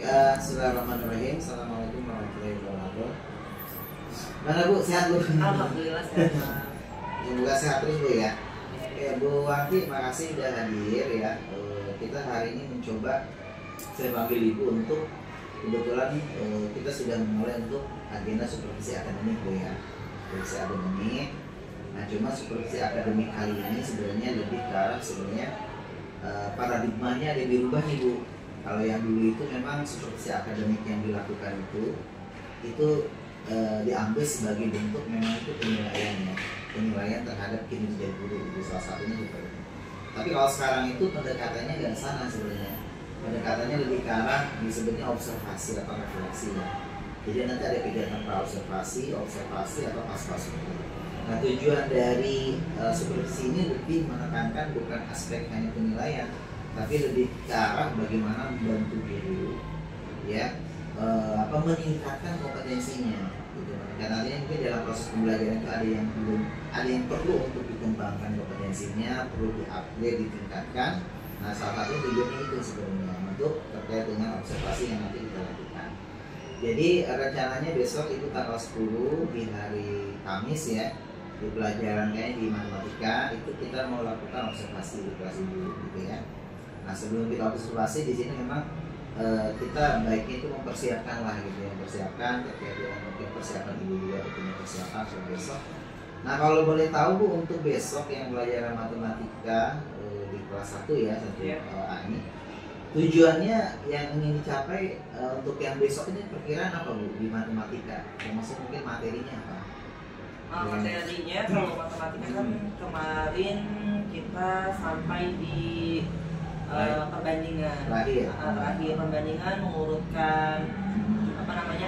Bismillahirrahmanirrahim. Assalamualaikum warahmatullahi wabarakatuh. Mana Bu, sehat Bu? Alhamdulillah sehat. Semoga sehat terus Bu ya. Ya Bu Wanti, makasih sudah hadir ya. Kita hari ini mencoba, saya panggil Ibu untuk kebetulan kita sudah memulai untuk agenda supervisi akademik Bu ya. Supervisi akademik. Nah cuma supervisi akademik kali ini sebenarnya lebih ke arah sebenarnya paradigmanya ada dirubah nih Bu. Kalau yang dulu itu memang supervisi akademik yang dilakukan itu diambil sebagai bentuk memang itu penilaian terhadap kinerja guru itu salah satunya juga. Tapi kalau sekarang itu pendekatannya nggak ke sana sebenarnya. Pendekatannya lebih ke arah disebutnya observasi atau refleksi ya. Jadi nanti ada kegiatan praobservasi, observasi atau pasca supervisi. Nah tujuan dari supervisi ini lebih menekankan bukan aspek hanya penilaian, tapi lebih ke arah bagaimana membantu guru ya meningkatkan kompetensinya gitu. Dan artinya mungkin dalam proses pembelajaran itu ada yang perlu untuk dikembangkan kompetensinya, perlu diupgrade, ditingkatkan. Nah salah satu tujuannya itu sebenarnya untuk terkait dengan observasi yang nanti kita lakukan. Jadi rencananya besok itu tanggal 10 di hari Kamis ya, di pelajaran kayaknya di matematika itu kita mau lakukan observasi di kelas dulu gitu ya. Nah sebelum kita observasi di sini memang kita baiknya itu mempersiapkan lah gitu ya, mempersiapkan terkait dengan mungkin persiapan ibu juga punya persiapan untuk besok. Nah kalau boleh tahu Bu untuk besok yang pelajaran matematika di kelas 1 ya satu A ini tujuannya yang ingin dicapai untuk yang besok ini perkiraan apa Bu di matematika? Termasuk mungkin materinya apa? Materinya kalau matematika kan kemarin kita sampai di perbandingan terakhir perbandingan mengurutkan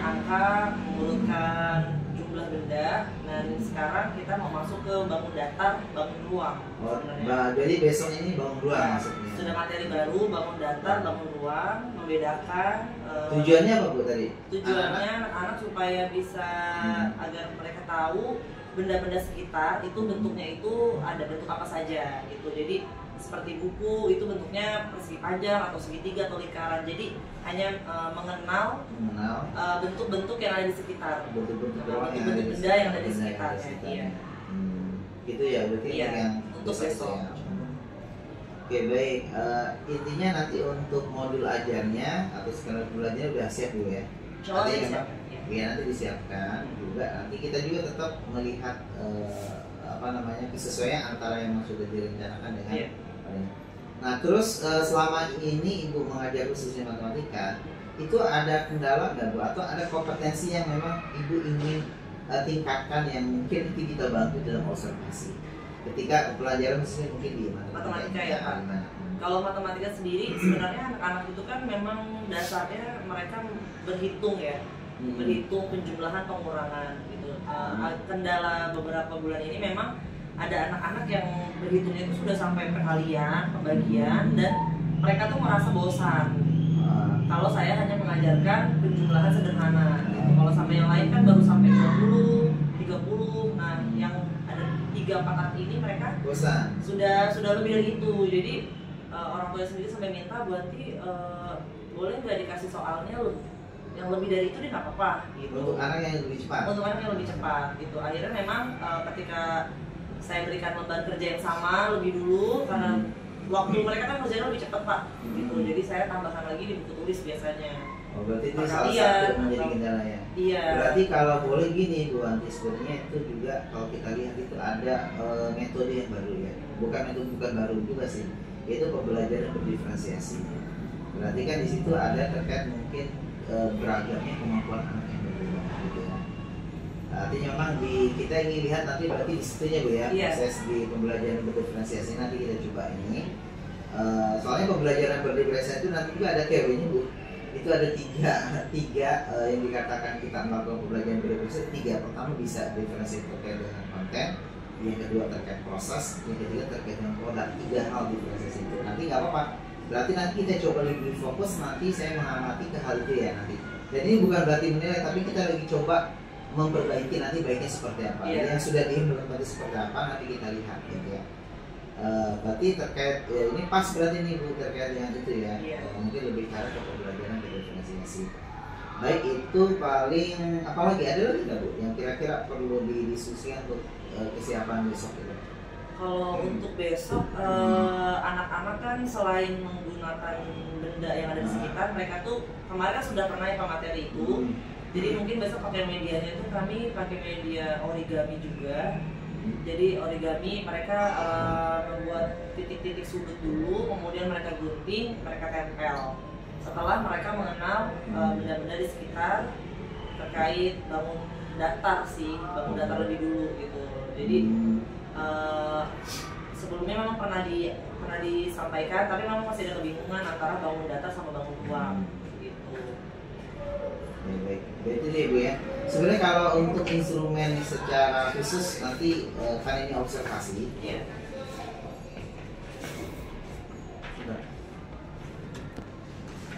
angka, mengurutkan jumlah benda, dan sekarang kita mau masuk ke bangun datar, bangun ruang. Jadi besok ini bangun ruang maksudnya. Sudah materi baru, bangun datar, bangun ruang, membedakan. Tujuannya apa Bu tadi? Tujuannya anak supaya bisa agar mereka tahu benda-benda sekitar itu bentuknya itu ada bentuk apa saja gitu. Jadi seperti buku itu bentuknya persegi panjang atau segitiga atau lingkaran. Jadi hanya mengenal bentuk-bentuk yang ada di sekitar, bentuk-bentuk benda yang ada di sekitarnya. Iya. Gitu ya berarti yang untuk besok. Ya. Oke baik, intinya nanti untuk modul ajarnya atau skala belajarnya udah siap Bu ya. Ya nanti disiapkan juga. Nanti kita juga tetap melihat kesesuaian antara yang sudah direncanakan dengan Nah terus selama ini Ibu mengajar khususnya matematika itu ada kendala nggak Bu atau ada kompetensi yang memang Ibu ingin tingkatkan yang mungkin itu kita bantu dalam observasi ketika pelajaran khususnya mungkin di matematika ya Pak? Kalau matematika sendiri sebenarnya anak-anak itu kan memang dasarnya mereka berhitung ya, berhitung penjumlahan pengurangan gitu. Kendala beberapa bulan ini memang ada anak-anak yang berhitungnya itu sudah sampai perkalian, pembagian, dan mereka tuh merasa bosan. Kalau saya hanya mengajarkan penjumlahan sederhana gitu. Kalau sampai yang lain kan baru sampai 20, 30. Nah, yang ada 3-4 anak ini mereka bosan. Sudah lebih dari itu. Jadi orang tua sendiri sampai minta Buanti boleh nggak dikasih soalnya yang lebih dari itu dia nggak apa-apa gitu. Untuk anak yang lebih cepat. Untuk anak yang lebih cepat gitu. Akhirnya memang ketika saya berikan lembar kerja yang sama lebih dulu karena waktu mereka kan kerjanya lebih cepat Pak gitu. Jadi saya tambahkan lagi di buku tulis biasanya. Oh berarti itu salah satu menjadi kendala ya. Iya. Berarti kalau boleh gini Bu Wanti, sebenarnya itu juga kalau kita lihat itu ada metode yang baru ya. Bukan baru juga sih. Yaitu pembelajaran berdiferensiasi. Berarti kan di situ ada terkait mungkin beragamnya kemampuan anak yang berbeda gitu ya. Artinya memang kita ingin lihat nanti berarti di situnya Bu ya, proses di pembelajaran berdiferensiasi nanti kita coba ini. Soalnya pembelajaran berdiferensiasi itu nanti juga ada teorinya Bu. Itu ada tiga yang dikatakan kita melakukan pembelajaran berdiferensiasi. 3 pertama bisa diferensiasi terkait dengan konten, yang kedua terkait proses, yang ketiga terkait dengan produk. 3 hal diferensiasi itu. Nanti nggak apa-apa. Berarti nanti kita coba lebih fokus, nanti saya mengamati ke hal itu ya nanti. Dan ini bukan berarti menilai, tapi kita lagi coba memperbaiki nanti baiknya seperti apa. Yang sudah diimplementasi seperti apa nanti kita lihat gitu ya. Berarti terkait ini pas berarti nih Bu terkait dengan itu ya. Mungkin lebih karena ke pembelajaran berdiferensiasi. sih. Baik, itu paling apalagi ada lagi nggak Bu yang kira-kira perlu didiskusikan untuk kesiapan besok itu? Kalau untuk besok anak-anak kan selain menggunakan benda yang ada di sekitar, mereka tuh kemarin kan sudah pernah ya materi itu. Jadi mungkin besok pakai medianya itu kami pakai media origami juga. Jadi origami mereka membuat titik-titik sudut dulu, kemudian mereka gunting, mereka tempel. Setelah mereka mengenal benda-benda di sekitar terkait bangun datar sih, bangun datar lebih dulu gitu. Jadi sebelumnya memang pernah disampaikan, tapi memang masih ada kebingungan antara bangun datar sama bangun uang gitu. Baik, berarti nih Bu ya. Sebenarnya kalau untuk instrumen secara khusus nanti kan ini observasi. Iya.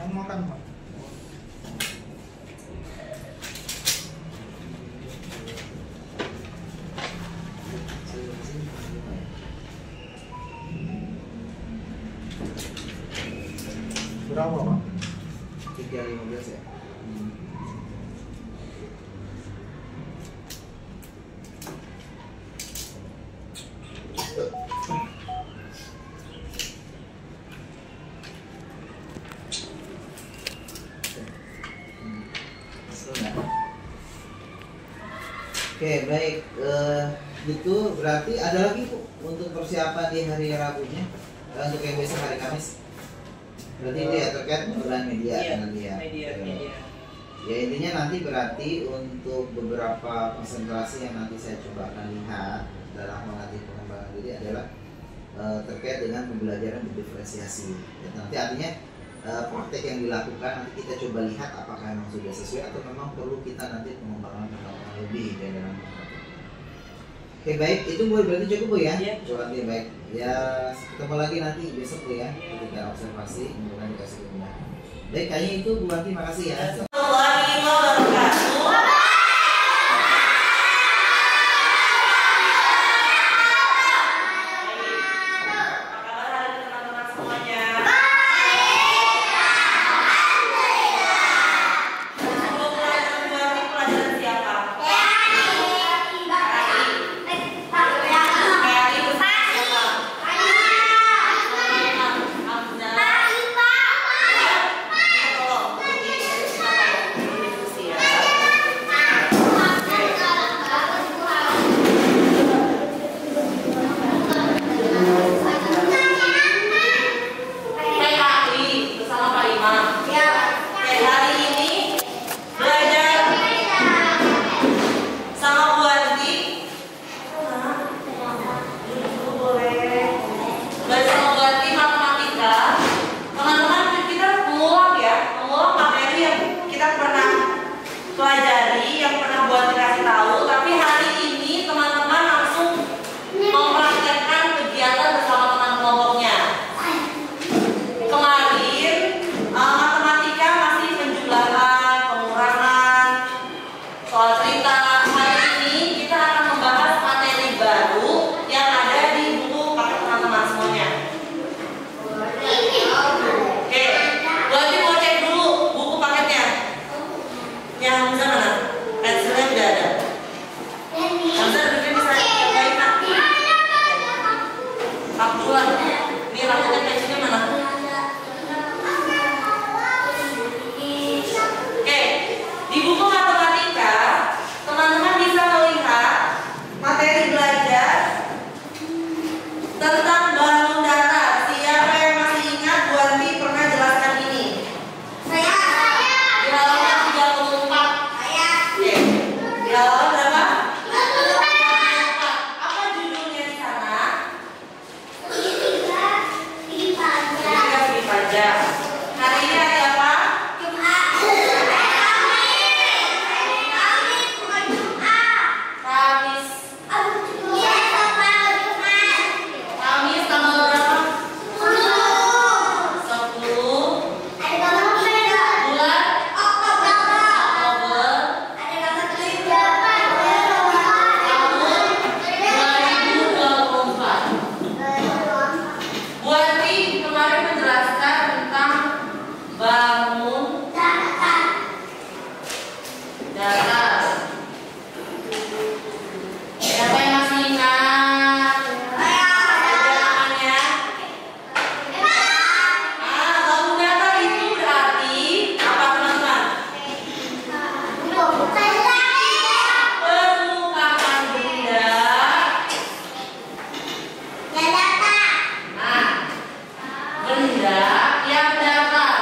Mau makan Pak? Berapa Pak? 3.15 ya. Oke, baik. Gitu berarti ada lagi Bu untuk persiapan di hari Rabunya untuk yang besok hari Kamis. Berarti itu ya terkait penggunaan media nanti ya. Media. Ya intinya nanti berarti untuk beberapa konsentrasi yang nanti saya coba akan lihat dalam melatih pengembangan diri adalah terkait dengan pembelajaran berdiferensiasi. Ya, nanti artinya praktek yang dilakukan nanti kita coba lihat apakah memang sudah sesuai atau memang perlu kita nanti pengembangan lebih dari dalam matematika. Oke baik, itu Bu berarti cukup Bu ya? Iya. Coba baik. Ya ketemu lagi nanti besok Bu ya ketika observasi kemudian dikasih kemudian. Baik, kayaknya itu Bu Wanti, makasih ya. Warahmatullahi wabarakatuh. Pelajari yang pernah buat dikasih tahu, tapi hari ini teman-teman langsung mempraktekkan kegiatan bersama teman kelompoknya. Kemarin matematika masih penjumlahan, pengurangan, soal cerita. Hari ini kita akan membahas materi baru yang ada di buku paket teman-teman semuanya. Oke, berarti mau cek dulu buku paketnya. Yang sana. datar. Siapa yang masih ingat? Namanya? Bangun datar itu berarti apa teman-teman? Permukaan benda. Benda yang datar.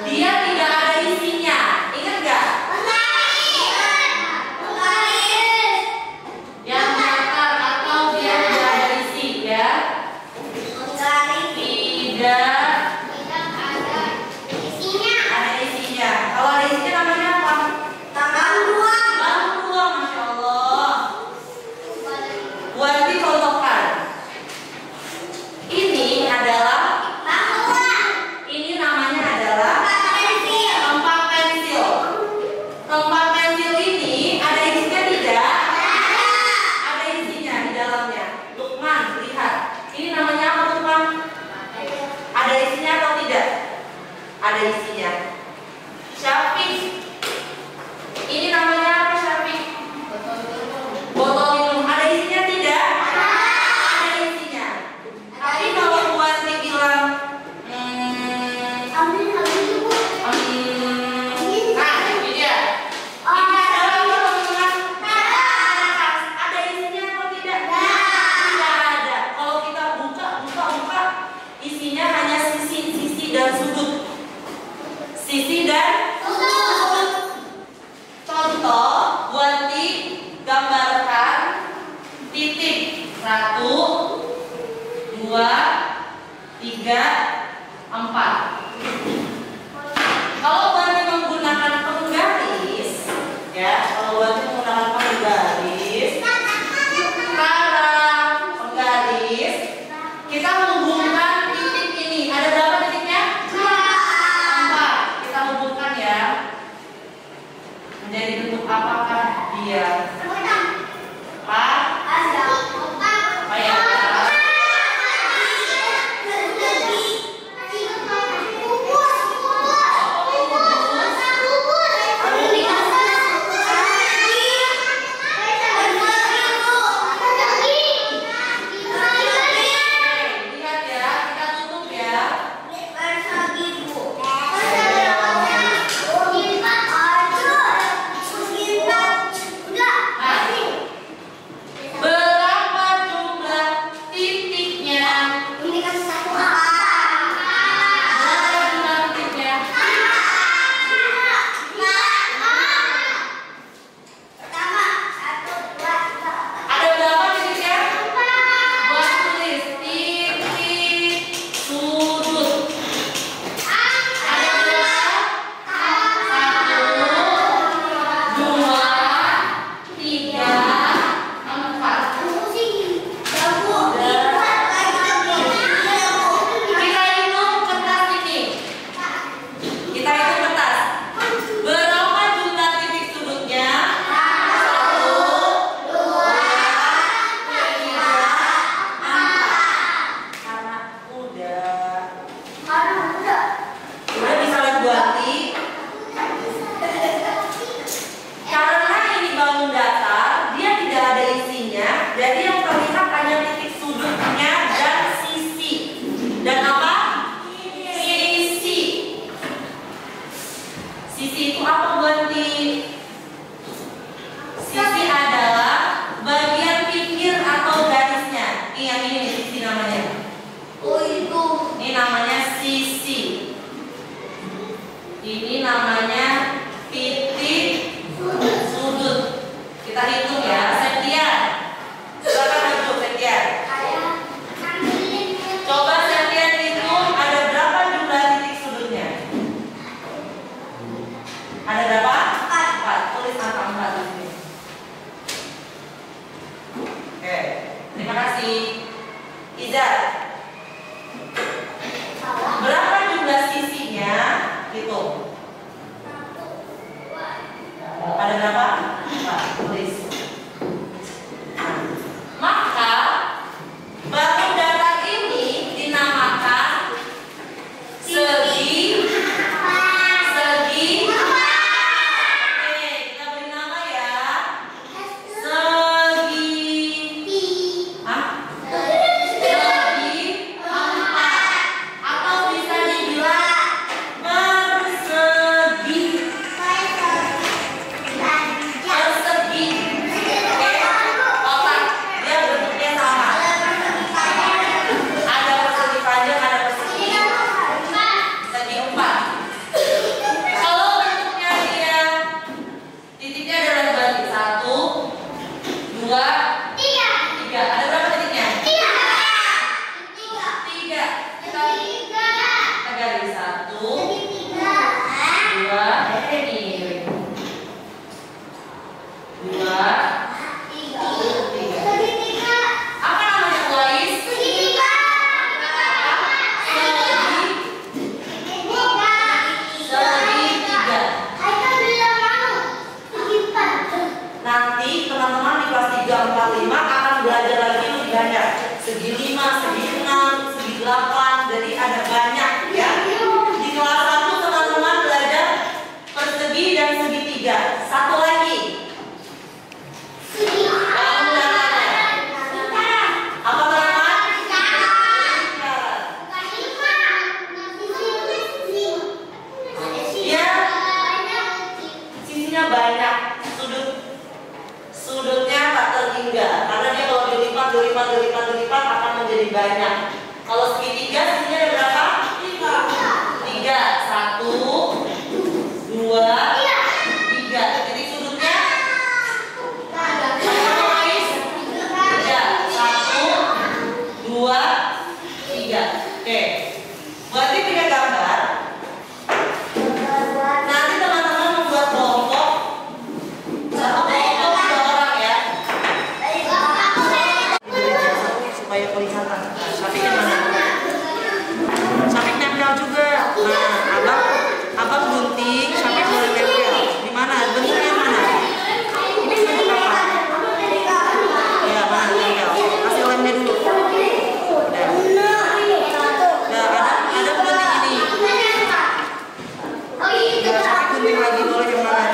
Dia tidak ada isinya. Ingat nggak? Yang datar atau dia tidak ada isi ya? Tidak ada isinya. Kalau ada isinya namanya apa? Bantuan, masya Allah. Buat dicontohkan. Ini namanya adalah tempat pensil. Tempat pensil ini ada isinya tidak? Ada isinya di dalamnya. Lukman, lihat. Ini namanya apa, Lukman? Ada isinya atau tidak? Ada isinya. Syafiq. Ini namanya apa, Syafiq? Botol minum. Ada isinya tidak? Ada isinya. Tapi kalau buat dibilang nah, ini dia. Ini adalah teman-teman. Ada isinya atau tidak? Tidak ada. Kalau kita buka, isinya hanya sisi dan sudut. Sisi dan sudut. Contoh, buat digambarkan titik 1, 2, 3, 4. Kalau Banti menggunakan penggaris, ya, sekarang penggaris, kita hubungkan titik ini. Ada berapa titiknya? 4. Kita hubungkan ya. Menjadi bentuk apakah dia? Apa ya? Lihat ya, kita tutup ya. Berapa jumlah titiknya? Berapa jumlah titiknya? Ada berapa titiknya? Buat tulis titik sudut. Ada berapa? 1, 2, 3, 4. Kita hitung kertas ini. Kita hitung kertas. Berapa jumlah titik sudutnya? 1, 2, 3, 4. Karena udah bisa lihat Buati. Karena ini bangun datar, dia tidak ada isinya. Jadi yang terlihat hanya titik sudutnya dan sisi. Dan apa? Sisi. Sisi itu apa, Buati? Sisi adalah bagian pinggir atau garisnya. Ini yang ini nih, sisi namanya. Ini namanya sisi. Ini namanya titik sudut. Kita hitung ya, Septian. Silakan hitung, Septian. Coba Septian hitung ada berapa jumlah titik sudutnya? Ada berapa? 4. Tulis angka 4 di sini. Oke, terima kasih. Izar. Berapa jumlah sisinya? Hitung. Ada berapa? 4. Tulis. Maka bangun datar ini dinamakan segi banyak sudutnya tak terhingga, karena dia kalau dilipat akan menjadi banyak. Kalau segitiga sisinya ada berapa? 3. 1, 2, 3. Titik sudutnya berapa guys? 3. 1, 2, 3. Oke. Berarti punya gambar. Nanti teman-teman membuat kelompok. Satu kelompok 2 orang ya. Supaya kelihatan. Syafik mana? Syafik nempel juga. Nah, abang gunting, Syafik boleh nempel. Di mana? Bentuknya mana? Ini bentuk apa? Ya, mana nempel? Kasih lemnya dulu. Ada gunting ini. Ya, Syafik gunting lagi boleh yang mana?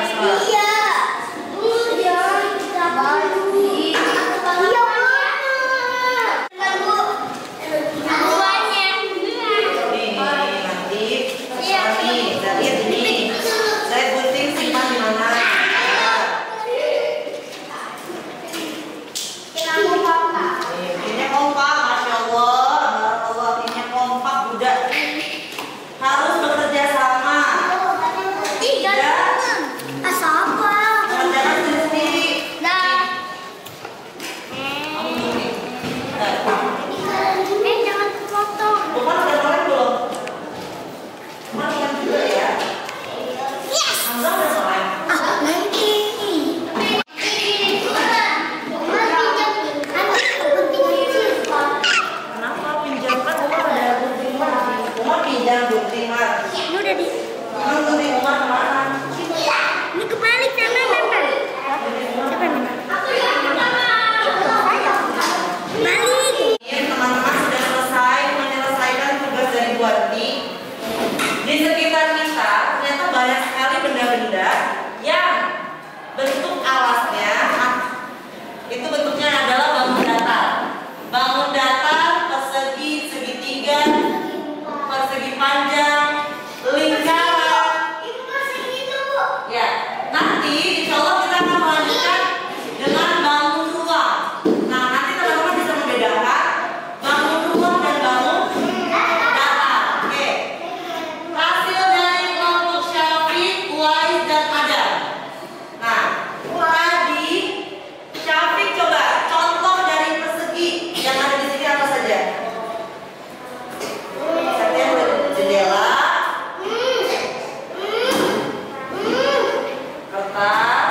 Terserah.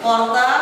wortel